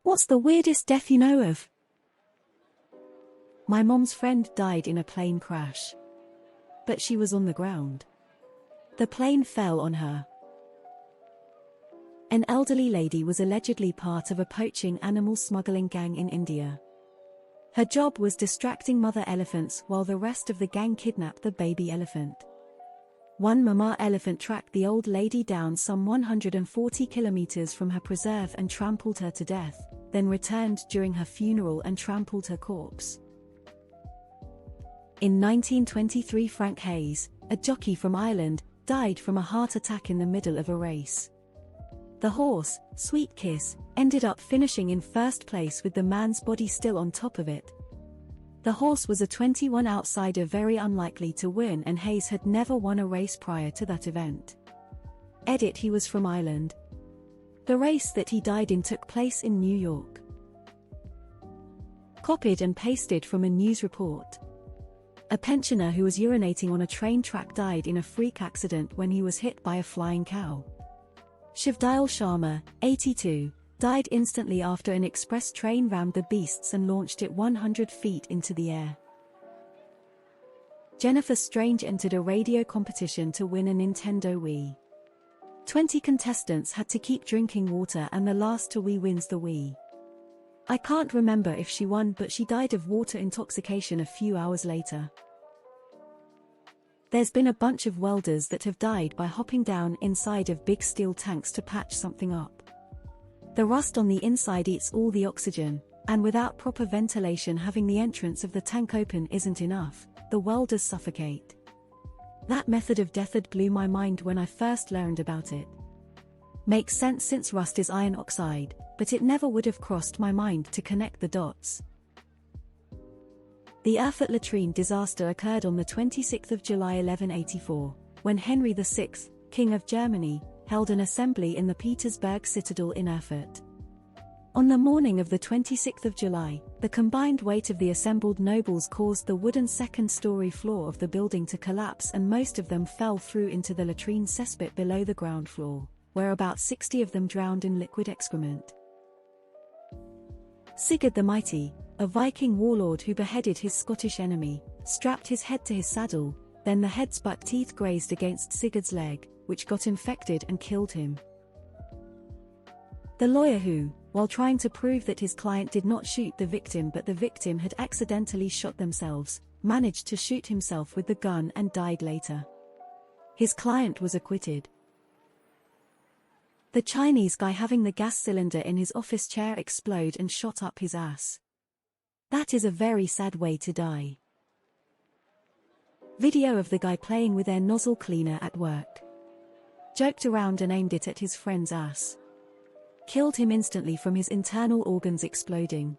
What's the weirdest death you know of? My mom's friend died in a plane crash. But she was on the ground. The plane fell on her. An elderly lady was allegedly part of a poaching animal smuggling gang in India. Her job was distracting mother elephants while the rest of the gang kidnapped the baby elephant. One mama elephant tracked the old lady down some 140 kilometers from her preserve and trampled her to death, then returned during her funeral and trampled her corpse. In 1923, Frank Hayes, a jockey from Ireland, died from a heart attack in the middle of a race. The horse, Sweet Kiss, ended up finishing in first place with the man's body still on top of it. The horse was a 21 outsider very unlikely to win, and Hayes had never won a race prior to that event. Edit: he was from Ireland. The race that he died in took place in New York. Copied and pasted from a news report. A pensioner who was urinating on a train track died in a freak accident when he was hit by a flying cow. Shivdayal Sharma, 82, died instantly after an express train rammed the beasts and launched it 100 feet into the air. Jennifer Strange entered a radio competition to win a Nintendo Wii. 20 contestants had to keep drinking water, and the last to Wii wins the Wii. I can't remember if she won, but she died of water intoxication a few hours later. There's been a bunch of welders that have died by hopping down inside of big steel tanks to patch something up. The rust on the inside eats all the oxygen, and without proper ventilation, having the entrance of the tank open isn't enough. The welders suffocate. That method of death blew my mind when I first learned about it. Makes sense since rust is iron oxide, but it never would have crossed my mind to connect the dots. The Erfurt latrine disaster occurred on the 26th of July 1184, when Henry VI, King of Germany, held an assembly in the Petersburg citadel in Erfurt. On the morning of the 26th of July, the combined weight of the assembled nobles caused the wooden second-story floor of the building to collapse, and most of them fell through into the latrine cesspit below the ground floor, where about 60 of them drowned in liquid excrement. Sigurd the Mighty, a Viking warlord who beheaded his Scottish enemy, strapped his head to his saddle, then the head's buck teeth grazed against Sigurd's leg, which got infected and killed him. The lawyer who, while trying to prove that his client did not shoot the victim but the victim had accidentally shot themselves, managed to shoot himself with the gun and died later. His client was acquitted. The Chinese guy having the gas cylinder in his office chair explode and shot up his ass. That is a very sad way to die. Video of the guy playing with air nozzle cleaner at work. Joked around and aimed it at his friend's ass. Killed him instantly from his internal organs exploding.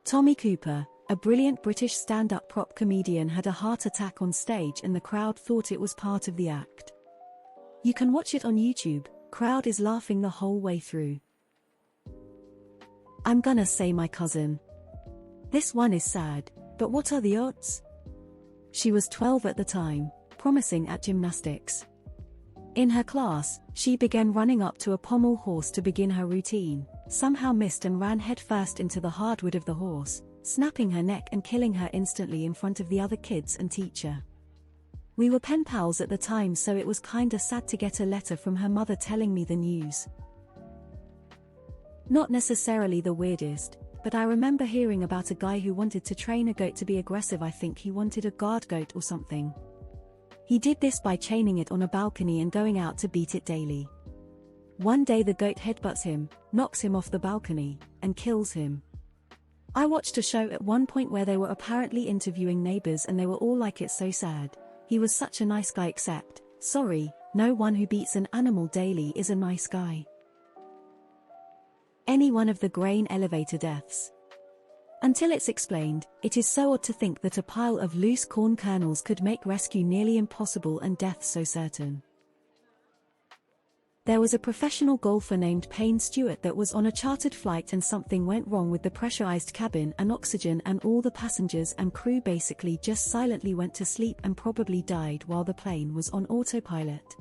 Tommy Cooper, a brilliant British stand-up prop comedian, had a heart attack on stage and the crowd thought it was part of the act. You can watch it on YouTube. Crowd is laughing the whole way through. I'm gonna say my cousin. This one is sad, but what are the odds? She was 12 at the time, promising at gymnastics. In her class, she began running up to a pommel horse to begin her routine, somehow missed and ran headfirst into the hardwood of the horse, snapping her neck and killing her instantly in front of the other kids and teacher. We were pen pals at the time, so it was kinda sad to get a letter from her mother telling me the news. Not necessarily the weirdest, but I remember hearing about a guy who wanted to train a goat to be aggressive. I think he wanted a guard goat or something. He did this by chaining it on a balcony and going out to beat it daily. One day the goat headbutts him, knocks him off the balcony, and kills him. I watched a show at one point where they were apparently interviewing neighbors and they were all like, "It's so sad. He was such a nice guy," except, sorry, no one who beats an animal daily is a nice guy. Any one of the grain elevator deaths. Until it's explained, it is so odd to think that a pile of loose corn kernels could make rescue nearly impossible and death so certain. There was a professional golfer named Payne Stewart that was on a chartered flight and something went wrong with the pressurized cabin and oxygen, and all the passengers and crew basically just silently went to sleep and probably died while the plane was on autopilot.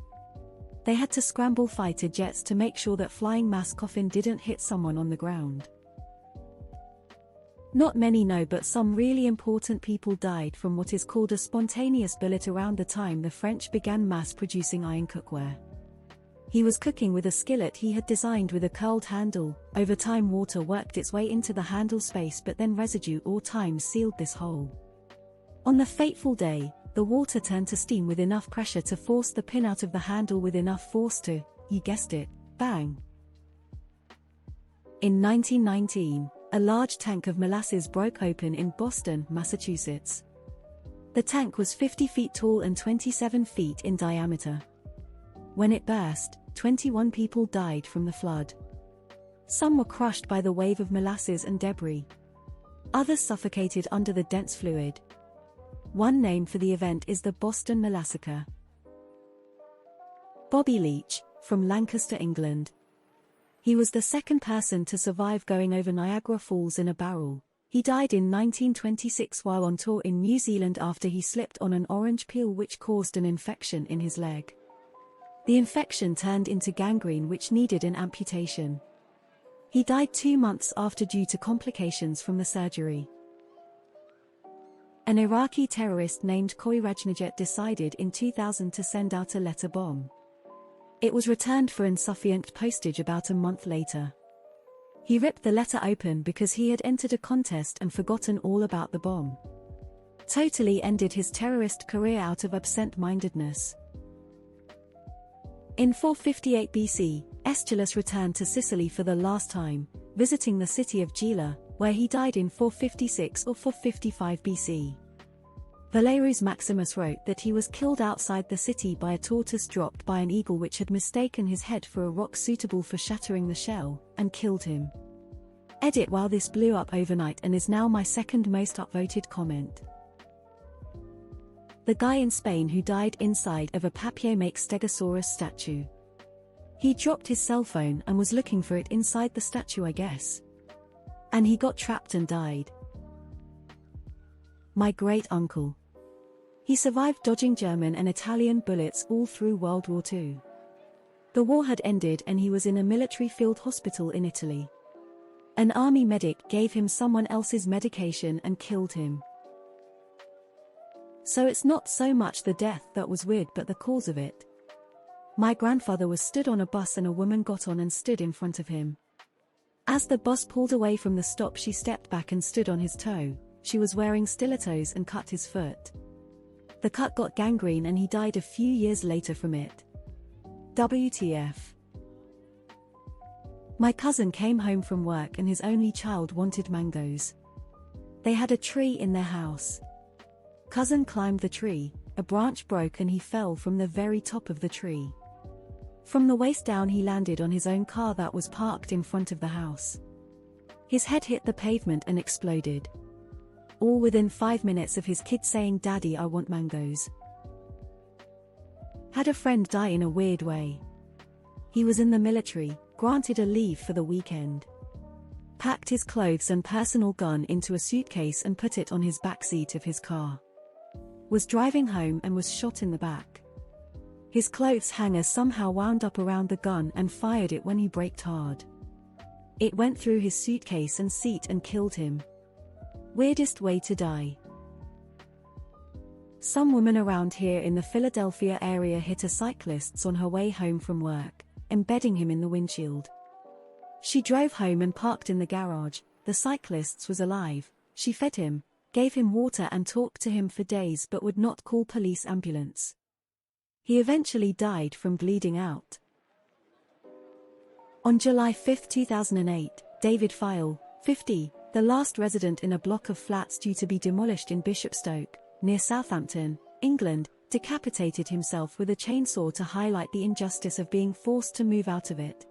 They had to scramble fighter jets to make sure that flying mass coffin didn't hit someone on the ground. Not many know, but some really important people died from what is called a spontaneous billet around the time the French began mass-producing iron cookware. He was cooking with a skillet he had designed with a curled handle. Over time water worked its way into the handle space, but then residue or time sealed this hole. On the fateful day, the water turned to steam with enough pressure to force the pin out of the handle with enough force to, you guessed it, bang. In 1919, a large tank of molasses broke open in Boston, Massachusetts. The tank was 50 feet tall and 27 feet in diameter. When it burst, 21 people died from the flood. Some were crushed by the wave of molasses and debris. Others suffocated under the dense fluid. One name for the event is the Boston Massacre. Bobby Leach, from Lancaster, England. He was the second person to survive going over Niagara Falls in a barrel. He died in 1926 while on tour in New Zealand after he slipped on an orange peel which caused an infection in his leg. The infection turned into gangrene which needed an amputation. He died 2 months after due to complications from the surgery. An Iraqi terrorist named Khoirajnajet decided in 2000 to send out a letter bomb. It was returned for insufficient postage about a month later. He ripped the letter open because he had entered a contest and forgotten all about the bomb. Totally ended his terrorist career out of absent-mindedness. In 458 BC, Aeschylus returned to Sicily for the last time, visiting the city of Gela, where he died in 456 or 455 BC. Valerius Maximus wrote that he was killed outside the city by a tortoise dropped by an eagle which had mistaken his head for a rock suitable for shattering the shell, and killed him. Edit while this blew up overnight and is now my second most upvoted comment. The guy in Spain who died inside of a Papio-make Stegosaurus statue. He dropped his cell phone and was looking for it inside the statue, I guess. And he got trapped and died. My great-uncle. He survived dodging German and Italian bullets all through World War II. The war had ended and he was in a military field hospital in Italy. An army medic gave him someone else's medication and killed him. So it's not so much the death that was weird but the cause of it. My grandfather was stood on a bus and a woman got on and stood in front of him. As the bus pulled away from the stop, she stepped back and stood on his toe. She was wearing stilettos and cut his foot. The cut got gangrene and he died a few years later from it. WTF. My cousin came home from work and his only child wanted mangoes. They had a tree in their house. Cousin climbed the tree, a branch broke and he fell from the very top of the tree. From the waist down he landed on his own car that was parked in front of the house. His head hit the pavement and exploded. All within 5 minutes of his kid saying, "Daddy, I want mangoes." Had a friend die in a weird way. He was in the military, granted a leave for the weekend. Packed his clothes and personal gun into a suitcase and put it on his backseat of his car. Was driving home and was shot in the back. His clothes hanger somehow wound up around the gun and fired it when he braked hard. It went through his suitcase and seat and killed him. Weirdest way to die. Some woman around here in the Philadelphia area hit a cyclist on her way home from work, embedding him in the windshield. She drove home and parked in the garage. The cyclist was alive. She fed him, gave him water and talked to him for days but would not call police ambulance. He eventually died from bleeding out. On July 5, 2008, David File, 50, the last resident in a block of flats due to be demolished in Bishopstoke, near Southampton, England, decapitated himself with a chainsaw to highlight the injustice of being forced to move out of it.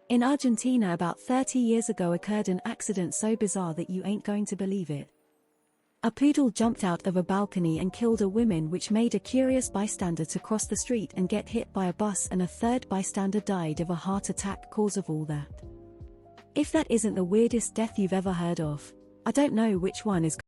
In Argentina about 30 years ago occurred an accident so bizarre that you ain't going to believe it. A poodle jumped out of a balcony and killed a woman, which made a curious bystander to cross the street and get hit by a bus, and a third bystander died of a heart attack cause of all that. If that isn't the weirdest death you've ever heard of, I don't know which one is